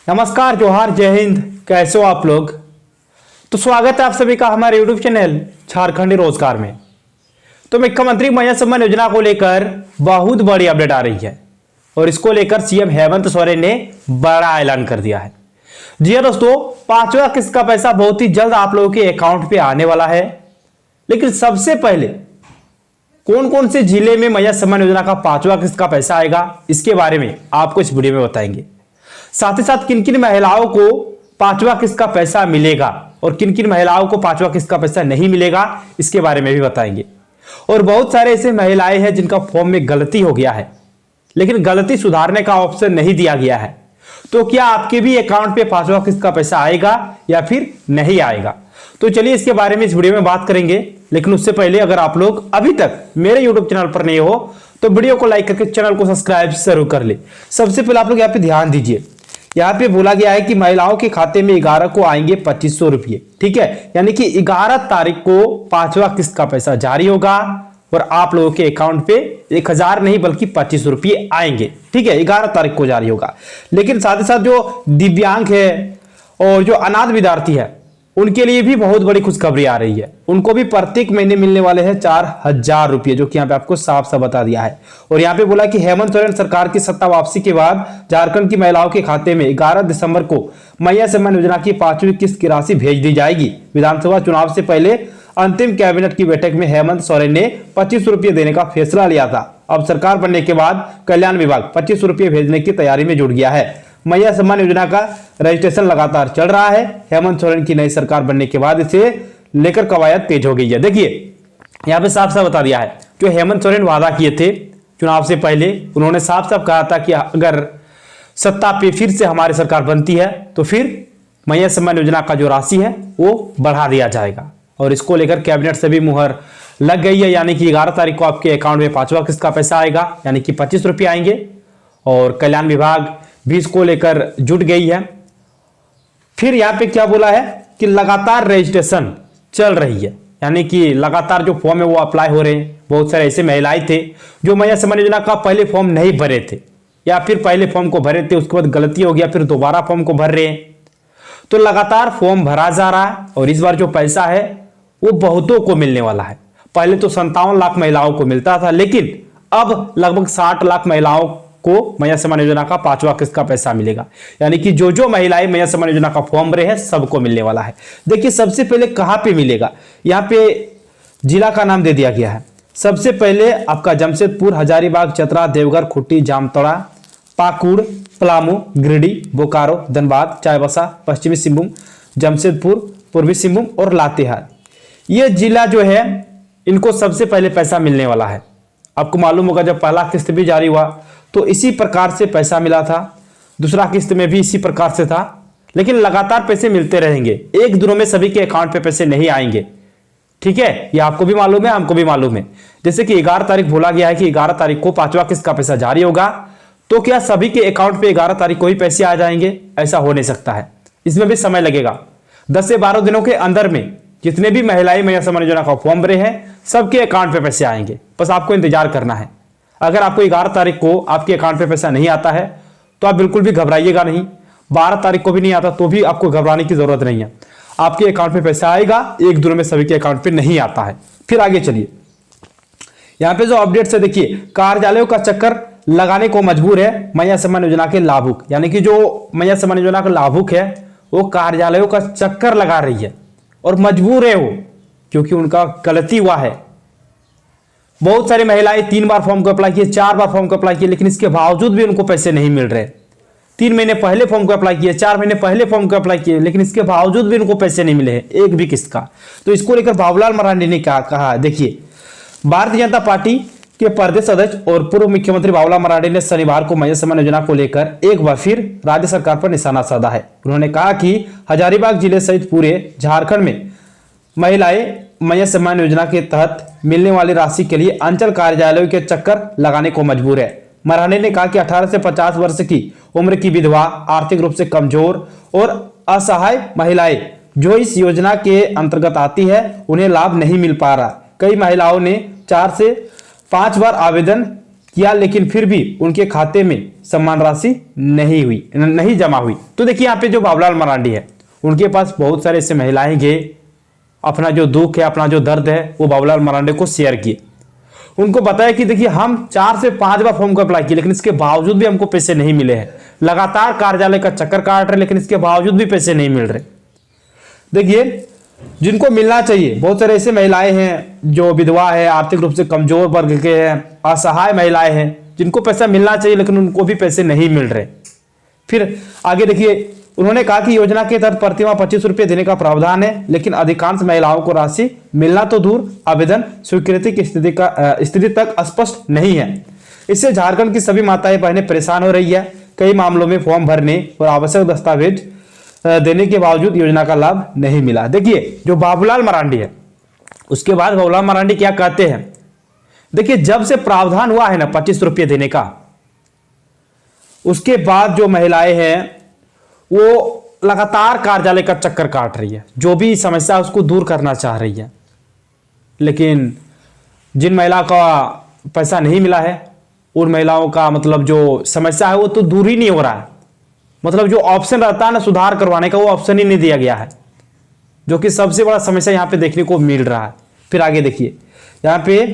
नमस्कार, जोहार, जय हिंद। कैसे हो आप लोग? तो स्वागत है आप सभी का हमारे यूट्यूब चैनल झारखंडी रोजगार में। तो मुख्यमंत्री महिला सम्मान योजना को लेकर बहुत बड़ी अपडेट आ रही है और इसको लेकर सीएम हेमंत सोरेन ने बड़ा ऐलान कर दिया है। जी हां दोस्तों, पांचवा किस्त का पैसा बहुत ही जल्द आप लोगों के अकाउंट पे आने वाला है। लेकिन सबसे पहले कौन कौन से जिले में महिला सम्मान योजना का पांचवा किस्त का पैसा आएगा, इसके बारे में आपको इस वीडियो में बताएंगे। साथ ही साथ किन किन महिलाओं को पांचवा किस्त का पैसा मिलेगा और किन किन महिलाओं को पांचवा किस्त का पैसा नहीं मिलेगा, इसके बारे में भी बताएंगे। और बहुत सारे ऐसे महिलाएं हैं जिनका फॉर्म में गलती हो गया है, लेकिन गलती सुधारने का ऑप्शन नहीं दिया गया है। तो क्या आपके भी अकाउंट पे पांचवा किस्त का पैसा आएगा या फिर नहीं आएगा? तो चलिए इसके बारे में इस वीडियो में बात करेंगे। लेकिन उससे पहले अगर आप लोग अभी तक मेरे यूट्यूब चैनल पर नहीं हो तो वीडियो को लाइक करके चैनल को सब्सक्राइब जरूर कर ले। सबसे पहले आप लोग यहाँ पे ध्यान दीजिए, यहाँ पे बोला गया है कि महिलाओं के खाते में 11 को आएंगे 2500 रुपये। ठीक है, यानी कि 11 तारीख को पांचवा किस्त का पैसा जारी होगा और आप लोगों के अकाउंट पे 1000 नहीं बल्कि 2500 रुपये आएंगे। ठीक है, 11 तारीख को जारी होगा। लेकिन साथ ही साथ जो दिव्यांग है और जो अनाथ विद्यार्थी है उनके लिए भी बहुत बड़ी खुशखबरी आ रही है। उनको भी प्रत्येक महीने मिलने वाले हैं 4000 रुपये, जो कि यहाँ पे आपको साफ साफ बता दिया है। और यहाँ पे बोला कि हेमंत सोरेन सरकार की सत्ता वापसी के बाद झारखंड की महिलाओं के खाते में 11 दिसंबर को महिला सम्मान योजना की पांचवी किस्त की राशि भेज दी जाएगी। विधानसभा चुनाव से पहले अंतिम कैबिनेट की बैठक में हेमंत सोरेन ने 2500 रुपये देने का फैसला लिया था। अब सरकार बनने के बाद कल्याण विभाग 2500 रुपये भेजने की तैयारी में जुट गया है। महिला सम्मान योजना का रजिस्ट्रेशन लगातार चल रहा है। हेमंत सोरेन की नई सरकार बनने के बाद इसे लेकर कवायद तेज हो गई है। देखिए यहाँ पे साफ साफ बता दिया है, जो हेमंत सोरेन वादा किए थे चुनाव से पहले, उन्होंने साफ साफ कहा था कि अगर सत्ता पे फिर से हमारी सरकार बनती है तो फिर महिला सम्मान योजना का जो राशि है वो बढ़ा दिया जाएगा। और इसको लेकर कैबिनेट से भी मुहर लग गई है, यानी कि 11 तारीख को आपके अकाउंट में पांचवा किस्त का पैसा आएगा, यानी कि 25 रुपये आएंगे। और कल्याण विभाग भी इसको लेकर जुट गई है। फिर यहाँ पे क्या बोला है कि लगातार रजिस्ट्रेशन चल रही है, यानी कि लगातार जो फॉर्म है वो अप्लाई हो रहे हैं। बहुत सारे ऐसे महिलाएं थे जो महिला सम्मान योजना का पहले फॉर्म नहीं भरे थे या फिर पहले फॉर्म को भरे थे, उसके बाद गलती हो गया, फिर दोबारा फॉर्म को भर रहे हैं। तो लगातार फॉर्म भरा जा रहा है और इस बार जो पैसा है वो बहुतों को मिलने वाला है। पहले तो 57 लाख महिलाओं को मिलता था, लेकिन अब लगभग 60 लाख महिलाओं को महिला सम्मान योजना का पांचवा किस्त का पैसा मिलेगा। यानी कि जो जो महिलाएं महिला सम्मान योजना का फॉर्म भरे हैं सबको मिलने वाला है। देखिए सबसे पहले कहां पे मिलेगा, यहाँ पे जिला का नाम दे दिया गया है। सबसे पहले आपका जमशेदपुर, हजारीबाग, चतरा, देवघर, खूंटी, जामताड़ा, पाकुड़, पलामू, गिरिडीह, बोकारो, धनबाद, चाईबासा, पश्चिमी सिंहभूम, जमशेदपुर, पूर्वी सिंहभूम और लातेहार, ये जिला जो है इनको सबसे पहले पैसा मिलने वाला है। आपको मालूम होगा जब पहला किस्त भी जारी हुआ तो इसी प्रकार से पैसा मिला था, दूसरा किस्त में भी इसी प्रकार से था। लेकिन लगातार पैसे मिलते रहेंगे, एक दिनों में सभी के अकाउंट पे पैसे नहीं आएंगे। ठीक है, ये आपको भी मालूम है, हमको भी मालूम है। जैसे कि 11 तारीख बोला गया है कि 11 तारीख को पांचवा किस्त का पैसा जारी होगा, तो क्या सभी के अकाउंट पे 11 तारीख को ही पैसे आ जाएंगे? ऐसा हो नहीं सकता है, इसमें भी समय लगेगा। 10 से 12 दिनों के अंदर में जितने भी महिलाएं महिला सम्मान योजना का फॉर्म भरे हैं सबके अकाउंट पे पैसे आएंगे, बस आपको इंतजार करना है। अगर आपको 11 तारीख को आपके अकाउंट पे पैसा नहीं आता है तो आप बिल्कुल भी घबराइएगा नहीं। 12 तारीख को भी नहीं आता तो भी आपको घबराने की जरूरत नहीं है, आपके अकाउंट पे पैसा आएगा। एक दिनों में सभी के अकाउंट पे नहीं आता है। फिर आगे चलिए, यहाँ पे जो अपडेट्स है देखिए, कार्यालयों का चक्कर लगाने को मजबूर है महिला सम्मान योजना के लाभुक। यानी कि जो महिला सम्मान योजना का लाभुक है वो कार्यालयों का चक्कर लगा रही है और मजबूर है वो, क्योंकि उनका गलती हुआ है। बहुत सारी महिलाएं 3 बार फॉर्म को अप्लाई किए, 4 बार फॉर्म को अप्लाई किए, लेकिन इसके बावजूद भी उनको पैसे नहीं मिल रहे। 3 महीने पहले फॉर्म को अप्लाई किए, 4 महीने पहले फॉर्म को अप्लाई किए, लेकिन इसके बावजूद भी उनको पैसे नहीं मिले हैं एक भी किस्त का। तो इसको लेकर बाबूलाल मरांडी ने क्या कहा, देखिए, भारतीय जनता पार्टी के प्रदेश अध्यक्ष और पूर्व मुख्यमंत्री बाबूलाल मरांडी ने शनिवार को महिला सम्मान योजना को लेकर एक बार फिर राज्य सरकार पर निशाना साधा है। उन्होंने कहा कि हजारीबाग जिले सहित पूरे झारखंड में महिलाएं महिला सम्मान योजना के तहत मिलने वाली राशि के लिए अंचल कार्यालयों के चक्कर लगाने को मजबूर है। मरांडी ने कहा कि 18 से 50 वर्ष की उम्र की विधवा, आर्थिक रूप से कमजोर और असहाय महिलाएं जो इस योजना के अंतर्गत आती है उन्हें लाभ नहीं मिल पा रहा। कई महिलाओं ने 4 से 5 बार आवेदन किया, लेकिन फिर भी उनके खाते में सम्मान राशि नहीं जमा हुई। तो देखिए यहाँ पे जो बाबूलाल मरांडी है, उनके पास बहुत सारे ऐसे महिलाएं गए, अपना जो दुख है, अपना जो दर्द है, वो बाबूलाल मरांडी को शेयर किए। उनको बताया कि देखिए हम 4 से 5 बार फॉर्म को अप्लाई किए, लेकिन इसके बावजूद भी हमको पैसे नहीं मिले हैं। लगातार कार्यालय का चक्कर काट रहे, लेकिन इसके बावजूद भी पैसे नहीं मिल रहे। देखिए जिनको मिलना चाहिए, बहुत सारे ऐसे महिलाएं हैं जो विधवा है, आर्थिक रूप से कमजोर वर्ग के हैं, असहाय महिलाएं हैं, जिनको पैसा मिलना चाहिए लेकिन उनको भी पैसे नहीं मिल रहे। फिर आगे देखिए, उन्होंने कहा कि योजना के तहत प्रतिमाह 25 रुपये देने का प्रावधान है, लेकिन अधिकांश महिलाओं को राशि मिलना तो दूर, आवेदन स्वीकृति की स्थिति तक स्पष्ट नहीं है। इससे झारखंड की सभी माताएं बहनें परेशान हो रही है। कई मामलों में फॉर्म भरने और आवश्यक दस्तावेज देने के बावजूद योजना का लाभ नहीं मिला। देखिए जो बाबूलाल मरांडी है, उसके बाद बाबूलाल मरांडी क्या कहते हैं, देखिए जब से प्रावधान हुआ है ना 25 रुपये देने का, उसके बाद जो महिलाएं हैं वो लगातार कार्यालय का चक्कर काट रही है, जो भी समस्या है उसको दूर करना चाह रही है, लेकिन जिन महिला का पैसा नहीं मिला है उन महिलाओं का मतलब जो समस्या है वो तो दूर ही नहीं हो रहा है। मतलब जो ऑप्शन रहता है ना सुधार करवाने का, वो ऑप्शन ही नहीं दिया गया है, जो कि सबसे बड़ा समस्या यहाँ पे देखने को मिल रहा है। फिर आगे देखिए, यहाँ पे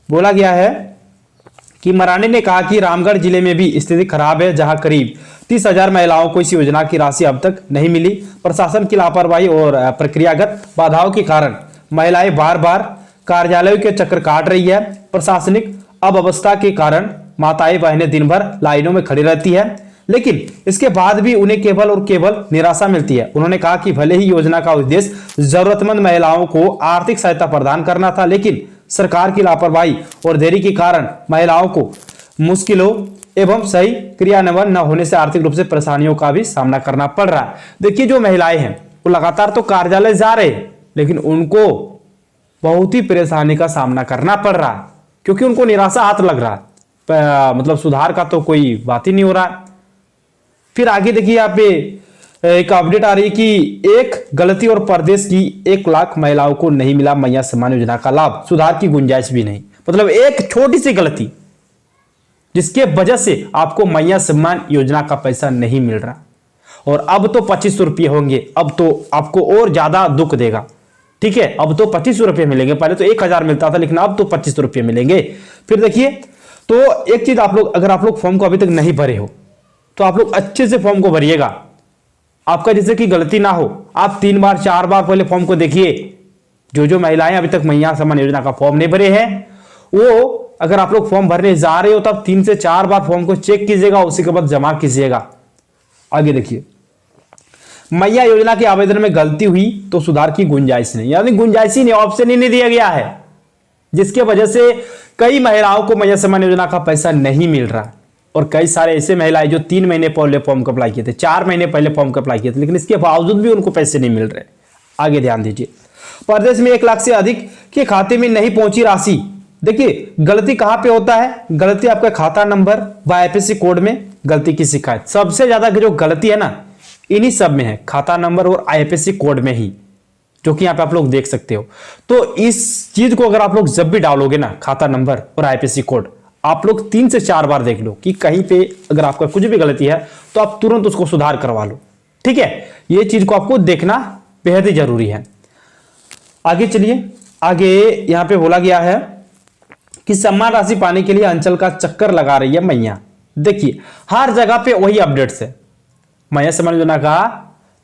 बोला गया है कि मरांडी ने कहा कि रामगढ़ जिले में भी स्थिति खराब है, जहां करीब 30,000 महिलाओं को इस योजना की राशि अब तक नहीं मिली। प्रशासन की लापरवाही और प्रक्रियागत बाधाओं के कारण महिलाएं बार बार कार्यालयों के चक्कर काट रही है। प्रशासनिक अव्यवस्था के कारण माताएं बहनें दिन भर लाइनों में खड़ी रहती है, लेकिन इसके बाद भी उन्हें केवल और केवल निराशा मिलती है। उन्होंने कहा कि भले ही योजना का उद्देश्य जरूरतमंद महिलाओं को आर्थिक सहायता प्रदान करना था, लेकिन सरकार की लापरवाही और देरी के कारण महिलाओं को मुश्किलों एवं सही क्रियान्वयन न होने से आर्थिक रूप से परेशानियों का भी सामना करना पड़ रहा है। देखिए जो महिलाएं हैं वो लगातार तो कार्यालय जा रहे हैं, लेकिन उनको बहुत ही परेशानी का सामना करना पड़ रहा है, क्योंकि उनको निराशा हाथ लग रहा है। मतलब सुधार का तो कोई बात ही नहीं हो रहा है। फिर आगे देखिए, यहाँ पे एक अपडेट आ रही है कि एक गलती और प्रदेश की 1 लाख महिलाओं को नहीं मिला मैया सम्मान योजना का लाभ, सुधार की गुंजाइश भी नहीं। मतलब एक छोटी सी गलती जिसके वजह से आपको मैया सम्मान योजना का पैसा नहीं मिल रहा, और अब तो 25 रुपये होंगे, अब तो आपको और ज्यादा दुख देगा। ठीक है, अब तो 25 रुपये मिलेंगे, पहले तो 1000 मिलता था, लेकिन अब तो 25 रुपये मिलेंगे। फिर देखिए, तो एक चीज आप लोग, अगर आप लोग फॉर्म को अभी तक नहीं भरे हो तो आप लोग अच्छे से फॉर्म को भरिएगा। आपका जैसे कि गलती ना हो, आप 3 बार 4 बार पहले फॉर्म को देखिए। जो महिलाएं अभी तक मैया सम्मान योजना का फॉर्म नहीं भरे हैं, वो अगर आप लोग फॉर्म भरने जा रहे हो तब 3 से 4 बार फॉर्म को चेक कीजिएगा, उसी के बाद जमा कीजिएगा। आगे देखिए, मैया योजना के आवेदन में गलती हुई तो सुधार की गुंजाइश नहीं, यानी गुंजाइश ही नहीं, ऑप्शन ही नहीं दिया गया है, जिसके वजह से कई महिलाओं को मैया सम्मान योजना का पैसा नहीं मिल रहा। और कई सारे ऐसे महिलाएं जो 3 महीने पहले फॉर्म को अप्लाई किए थे, 4 महीने पहले फॉर्म को अप्लाई किए थे, लेकिन इसके बावजूद भी उनको पैसे नहीं मिल रहे। आगे ध्यान दीजिए, प्रदेश में 1 लाख से अधिक के खाते में नहीं पहुंची राशि। देखिए गलती कहां पे होता है, गलती आपका खाता नंबर व आईएफएससी कोड में गलती की शिकायत, सबसे ज्यादा जो गलती है ना इन्हीं सब में है, खाता नंबर और आईएफएससी कोड में ही, जो कि यहाँ पे आप लोग देख सकते हो। तो इस चीज को अगर आप लोग जब भी डालोगे ना, खाता नंबर और आईएफएससी कोड, आप लोग 3 से 4 बार देख लो कि कहीं पे अगर आपका कुछ भी गलती है तो आप तुरंत उसको सुधार करवा लो। ठीक है, ये चीज को आपको देखना बेहद ही जरूरी है। आगे चलिए, आगे यहां पे बोला गया है कि सम्मान राशि पाने के लिए अंचल का चक्कर लगा रही है मैया। देखिए हर जगह पे वही अपडेट्स है, मैया सम्मान योजना का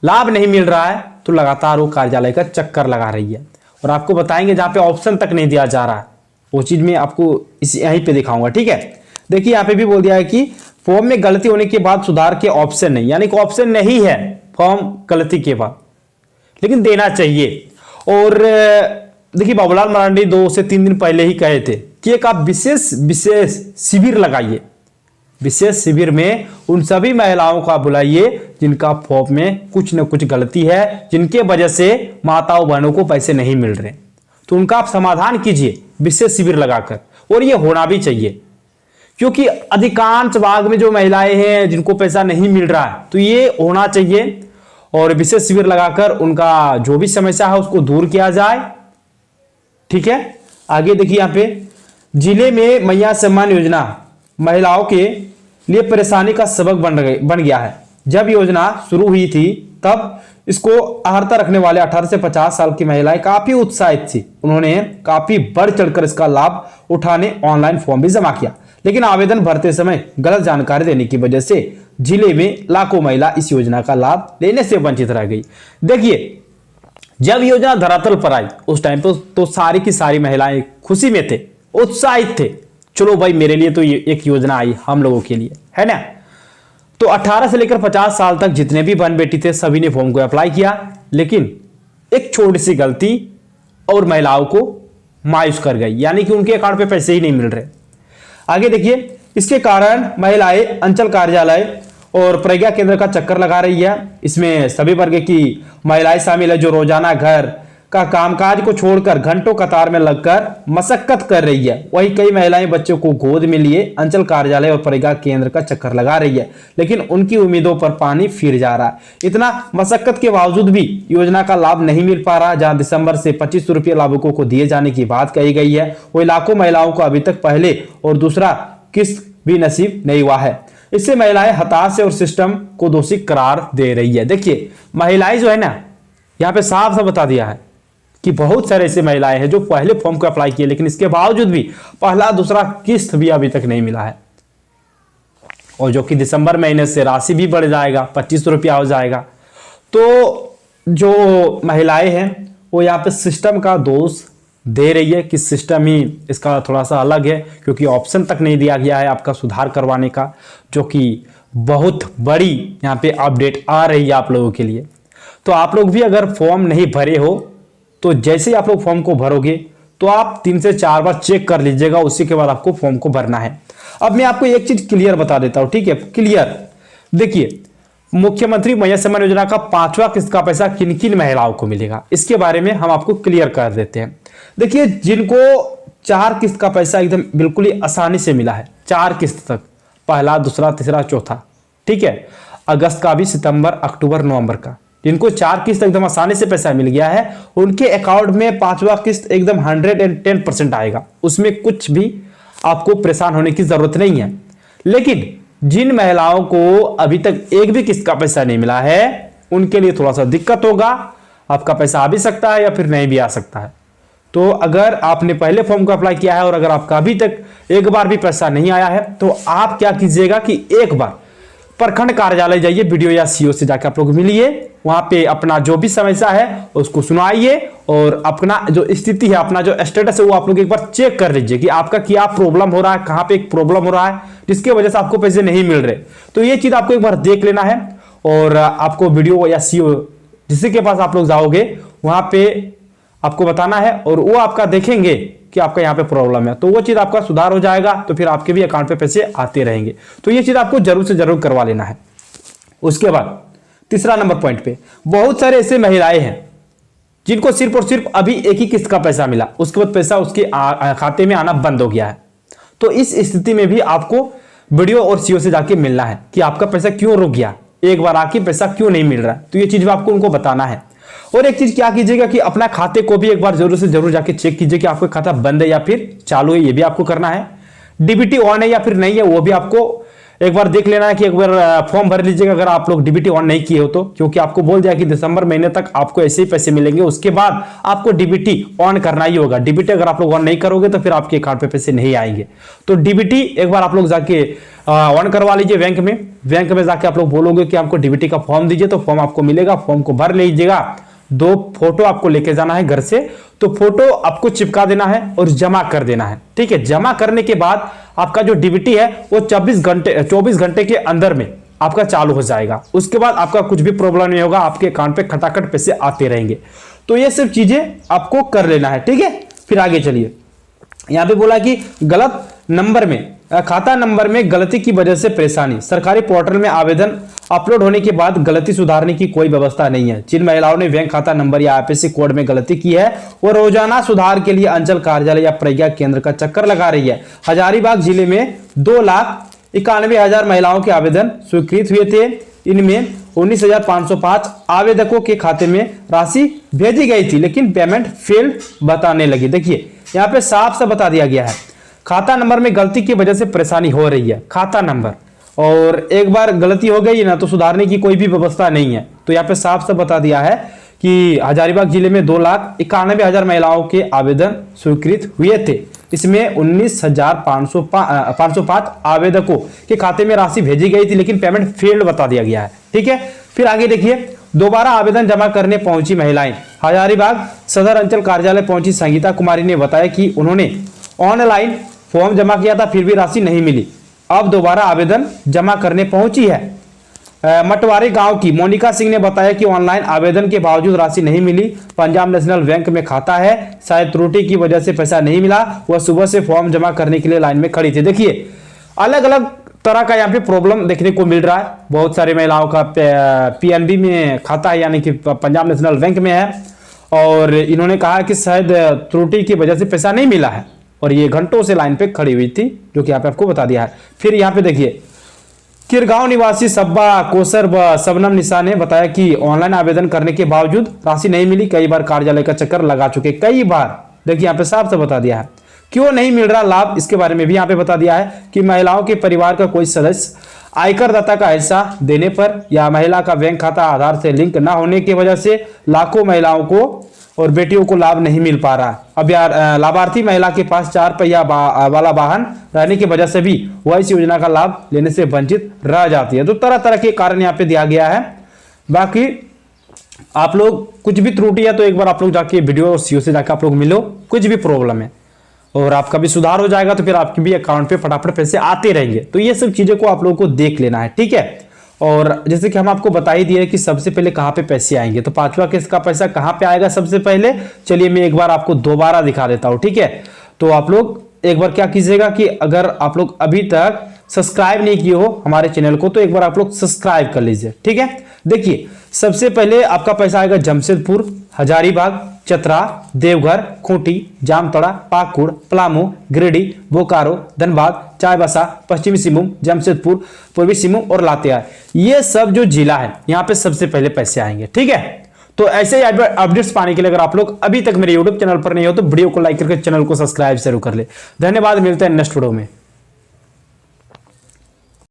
लाभ नहीं मिल रहा है तो लगातार वो कार्यालय का चक्कर लगा रही है। और आपको बताएंगे जहां पे ऑप्शन तक नहीं दिया जा रहा है, वो चीज में आपको यहीं पे दिखाऊंगा। ठीक है, देखिए यहाँ पे भी बोल दिया है कि फॉर्म में गलती होने के बाद सुधार के ऑप्शन नहीं, यानी कि ऑप्शन नहीं है फॉर्म गलती के बाद, लेकिन देना चाहिए। और देखिए बाबूलाल मरांडी 2 से 3 दिन पहले ही कहे थे कि एक आप विशेष शिविर लगाइए, विशेष शिविर में उन सभी महिलाओं को बुलाइए जिनका फॉर्म में कुछ न कुछ गलती है, जिनके वजह से माताओं बहनों को पैसे नहीं मिल रहे, तो उनका आप समाधान कीजिए विशेष शिविर लगाकर। और ये होना भी चाहिए, क्योंकि अधिकांश भाग में जो महिलाएं हैं जिनको पैसा नहीं मिल रहा है, तो ये होना चाहिए और विशेष शिविर लगाकर उनका जो भी समस्या है उसको दूर किया जाए। ठीक है, आगे देखिए यहाँ पे जिले में मैया सम्मान योजना महिलाओं के लिए परेशानी का सबक बन गया है। जब योजना शुरू हुई थी तब इसको अहर्ता रखने वाले 18 से 50 साल की महिलाएं काफी उत्साहित थी। उन्होंने काफी बढ़ चढ़कर इसका लाभ उठाने ऑनलाइन फॉर्म भी जमा किया, लेकिन आवेदन भरते समय गलत जानकारी देने की वजह से जिले में लाखों महिला इस योजना का लाभ लेने से वंचित रह गई। देखिए, जब योजना धरातल पर आई उस टाइम पर तो सारी की सारी महिलाएं खुशी में थे, उत्साहित थे, चलो भाई मेरे लिए तो ये एक योजना आई, हम लोगों के लिए, है ना। तो 18 से लेकर 50 साल तक जितने भी बहन बेटी थे सभी ने फॉर्म को अप्लाई किया, लेकिन एक छोटी सी गलती और महिलाओं को मायूस कर गई, यानी कि उनके अकाउंट पे पैसे ही नहीं मिल रहे। आगे देखिए, इसके कारण महिलाएं अंचल कार्यालय और प्रज्ञा केंद्र का चक्कर लगा रही है। इसमें सभी वर्ग की महिलाएं शामिल है जो रोजाना घर का कामकाज को छोड़कर घंटों कतार में लगकर मशक्कत कर रही है। वहीं कई महिलाएं बच्चों को गोद में लिए अंचल कार्यालय और प्रज्ञा केंद्र का चक्कर लगा रही है, लेकिन उनकी उम्मीदों पर पानी फिर जा रहा है। इतना मशक्कत के बावजूद भी योजना का लाभ नहीं मिल पा रहा। जहां दिसंबर से 25 रुपये लाभुकों को दिए जाने की बात कही गई है, वही लाखों महिलाओं को अभी तक पहले और दूसरा किस्त भी नसीब नहीं हुआ है। इससे महिलाएं हताश है और सिस्टम को दोषी करार दे रही है। देखिए, महिलाएं जो है ना, यहाँ पे साफ साफ बता दिया है कि बहुत सारे ऐसे महिलाएं हैं जो पहले फॉर्म को अप्लाई किए, लेकिन इसके बावजूद भी पहला दूसरा किस्त भी अभी तक नहीं मिला है, और जो कि दिसंबर महीने से राशि भी बढ़ जाएगा, 25 रुपया हो जाएगा। तो जो महिलाएं हैं वो यहाँ पे सिस्टम का दोष दे रही है कि सिस्टम ही इसका थोड़ा सा अलग है, क्योंकि ऑप्शन तक नहीं दिया गया है आपका सुधार करवाने का, जो कि बहुत बड़ी यहाँ पे अपडेट आ रही है आप लोगों के लिए। तो आप लोग भी अगर फॉर्म नहीं भरे हो तो जैसे ही आप लोग फॉर्म को भरोगे तो आप 3 से 4 बार चेक कर लीजिएगा, उसी के बाद आपको फॉर्म को भरना है। अब मैं आपको एक चीज क्लियर बता देता हूं, ठीक है, क्लियर। देखिए, मुख्यमंत्री मैया सम्मान योजना का 5वां किस्त का पैसा किन किन महिलाओं को मिलेगा, इसके बारे में हम आपको क्लियर कर देते हैं। देखिए, जिनको 4 किस्त का पैसा एकदम बिल्कुल ही आसानी से मिला है, 4 किस्त तक, पहला, दूसरा, तीसरा, चौथा, ठीक है, अगस्त का भी, सितंबर, अक्टूबर, नवंबर का, जिनको 4 किस्त एकदम आसानी से पैसा मिल गया है, उनके अकाउंट में 5वां किस्त एकदम 110% आएगा। उसमें कुछ भी आपको परेशान होने की जरूरत नहीं है। लेकिन जिन महिलाओं को अभी तक एक भी किस्त का पैसा नहीं मिला है, उनके लिए थोड़ा सा दिक्कत होगा। आपका पैसा आ भी सकता है या फिर नहीं भी आ सकता है। तो अगर आपने पहले फॉर्म को अप्लाई किया है और अगर आपका अभी तक एक बार भी पैसा नहीं आया है, तो आप क्या कीजिएगा कि एक बार प्रखंड कार्यालय जाइए, वीडियो या सीओ से जाकर आप लोग मिलिए, वहां पे अपना जो भी समस्या है उसको सुनाइए और अपना जो स्थिति है, अपना जो स्टेटस है वो आप लोग एक बार चेक कर लीजिए कि आपका क्या प्रॉब्लम हो रहा है, कहां पे एक प्रॉब्लम हो रहा है जिसकी वजह से आपको पैसे नहीं मिल रहे। तो ये चीज आपको एक बार देख लेना है और आपको वीडियो या सीओ जिसके के पास आप लोग जाओगे वहां पे आपको बताना है और वो आपका देखेंगे कि आपका यहाँ पे प्रॉब्लम है, तो वो चीज आपका सुधार हो जाएगा, तो फिर आपके भी अकाउंट पे पैसे आते रहेंगे। तो ये चीज आपको जरूर से जरूर करवा लेना है। उसके बाद तीसरा नंबर पॉइंट पे, बहुत सारे ऐसे महिलाएं हैं जिनको सिर्फ और सिर्फ अभी एक ही किस्त का पैसा मिला, उसके बाद पैसा उसके खाते में आना बंद हो गया है। तो इस स्थिति में भी आपको वीडियो और सीओ से जाके मिलना है कि आपका पैसा क्यों रुक गया, एक बार आके पैसा क्यों नहीं मिल रहा। तो ये चीज भी आपको उनको बताना है। और एक चीज क्या कीजिएगा कि अपना खाते को भी एक बार जरूर से जरूर जाके चेक कीजिए कि आपका खाता बंद है या फिर चालू है, ये भी आपको करना है। डीबीटी ऑन है या फिर नहीं है वो भी आपको एक बार देख लेना है कि एक बार फॉर्म भर लीजिएगा अगर आप लोग डीबीटी ऑन नहीं किए हो तो, क्योंकि आपको बोल दिया कि दिसंबर महीने तक आपको ऐसे ही पैसे मिलेंगे, उसके बाद आपको डीबीटी ऑन करना ही होगा। डीबीटी अगर आप लोग ऑन नहीं करोगे तो फिर आपके अकाउंट पे पैसे नहीं आएंगे। तो डीबीटी एक बार आप लोग जाके ऑन करवा लीजिए बैंक में जाके आप लोग बोलोगे कि आपको डीबीटी का फॉर्म दीजिए, तो फॉर्म आपको मिलेगा। फॉर्म को भर लीजिएगा, 2 फोटो आपको लेके जाना है घर से, तो फोटो आपको चिपका देना है और जमा कर देना है, ठीक है। जमा करने के बाद आपका जो डीबीटी है वो 24 घंटे के अंदर में आपका चालू हो जाएगा। उसके बाद आपका कुछ भी प्रॉब्लम नहीं होगा, आपके अकाउंट पे खटाखट पैसे आते रहेंगे। तो ये सब चीजें आपको कर लेना है, ठीक है। फिर आगे चलिए, यहां पे बोला कि गलत नंबर में खाता नंबर में गलती की वजह से परेशानी, सरकारी पोर्टल में आवेदन अपलोड होने के बाद गलती सुधारने की कोई व्यवस्था नहीं है। जिन महिलाओं ने बैंक खाता नंबर या आईएफएससी कोड में गलती की है वो रोजाना सुधार के लिए अंचल कार्यालय या प्रज्ञा केंद्र का चक्कर लगा रही है। हजारीबाग जिले में 2,91,000 महिलाओं के आवेदन स्वीकृत हुए थे। इनमें 19,505 आवेदकों के खाते में राशि भेजी गई थी, लेकिन पेमेंट फेल्ड बताने लगी। देखिए, यहाँ पे साफ साफ बता दिया गया है, खाता नंबर में गलती की वजह से परेशानी हो रही है, खाता नंबर, और एक बार गलती हो गई ना तो सुधारने की कोई भी व्यवस्था नहीं है। तो यहाँ पे साफ साफ बता दिया है कि हजारीबाग जिले में 2,91,000 महिलाओं के आवेदन स्वीकृत हुए थे। इसमें 19,505 आवेदकों के खाते में राशि भेजी गई थी, लेकिन पेमेंट फेल्ड बता दिया गया है। ठीक है, फिर आगे देखिए, दोबारा आवेदन जमा करने पहुंची महिलाएं। हजारीबाग सदर अंचल कार्यालय पहुंची संगीता कुमारी ने बताया कि उन्होंने ऑनलाइन फॉर्म जमा किया था, फिर भी राशि नहीं मिली। अब दोबारा आवेदन जमा करने पहुंची है। मटवारी गांव की मोनिका सिंह ने बताया कि ऑनलाइन आवेदन के बावजूद राशि नहीं मिली। पंजाब नेशनल बैंक में खाता है, शायद त्रुटि की वजह से पैसा नहीं मिला। वह सुबह से फॉर्म जमा करने के लिए लाइन में खड़ी थी। देखिए, अलग अलग तरह का यहाँ पे प्रॉब्लम देखने को मिल रहा है। बहुत सारी महिलाओं का पीएनबी में खाता है, यानी कि पंजाब नेशनल बैंक में है, और इन्होंने कहा कि शायद त्रुटि की वजह से पैसा नहीं मिला है, और ये घंटों से लाइन पे खड़ी हुई थी, जो कि यहाँ पे आपको बता दिया है। फिर यहाँ पे देखिए, किरगांव निवासी सब्बा कोसर व सबनम निशा ने बताया कि ऑनलाइन आवेदन करने के बावजूद राशि नहीं मिली। कई बार कार्यालय का चक्कर लगा चुके, कई बार। देखिए यहाँ पे साफ से बता दिया है क्यों नहीं मिल रहा लाभ, इसके बारे में भी यहाँ पे बता दिया है कि महिलाओं के परिवार का कोई सदस्य आयकर दाता का हिस्सा देने पर या महिला का बैंक खाता आधार से लिंक न होने की वजह से लाखों महिलाओं को और बेटियों को लाभ नहीं मिल पा रहा। अब यार, लाभार्थी महिला के पास 4 पहिया वाला वाहन रहने की वजह से भी वह इस योजना का लाभ लेने से वंचित रह जाती है। तो तरह तरह के कारण यहाँ पे दिया गया है। बाकी आप लोग कुछ भी त्रुटि है तो एक बार आप लोग जाके वीडियो सीओ से जाकर आप लोग मिलो, कुछ भी प्रॉब्लम है और आपका भी सुधार हो जाएगा, तो फिर आपके भी अकाउंट पे फटाफट पैसे आते रहेंगे। तो ये सब चीजें को आप लोगों को देख लेना है, ठीक है। और जैसे कि हम आपको बता ही दिए कि सबसे पहले कहाँ पे पैसे आएंगे, तो 5वां किस्त का पैसा कहाँ पे आएगा सबसे पहले, चलिए मैं एक बार आपको दोबारा दिखा देता हूँ, ठीक है। तो आप लोग एक बार क्या कीजिएगा कि अगर आप लोग अभी तक सब्सक्राइब नहीं किए हो हमारे चैनल को, तो एक बार आप लोग सब्सक्राइब कर लीजिए, ठीक है। देखिए, सबसे पहले आपका पैसा आएगा जमशेदपुर, हजारीबाग, चतरा, देवघर, खूंटी, जामताड़ा, पाकुड़, पलामू, गिरिडीह, बोकारो, धनबाद, चाईबासा, पश्चिमी सिंहभूम, जमशेदपुर, पूर्वी सिंहभूम और लातेहार, ये सब जो जिला है यहाँ पे सबसे पहले पैसे आएंगे, ठीक है। तो ऐसे ही अपडेट्स पाने के लिए अगर आप लोग अभी तक मेरे यूट्यूब चैनल पर नहीं हो तो वीडियो को लाइक करके चैनल को सब्सक्राइब जरूर कर ले। धन्यवाद, मिलते हैं नेक्स्ट वीडियो में।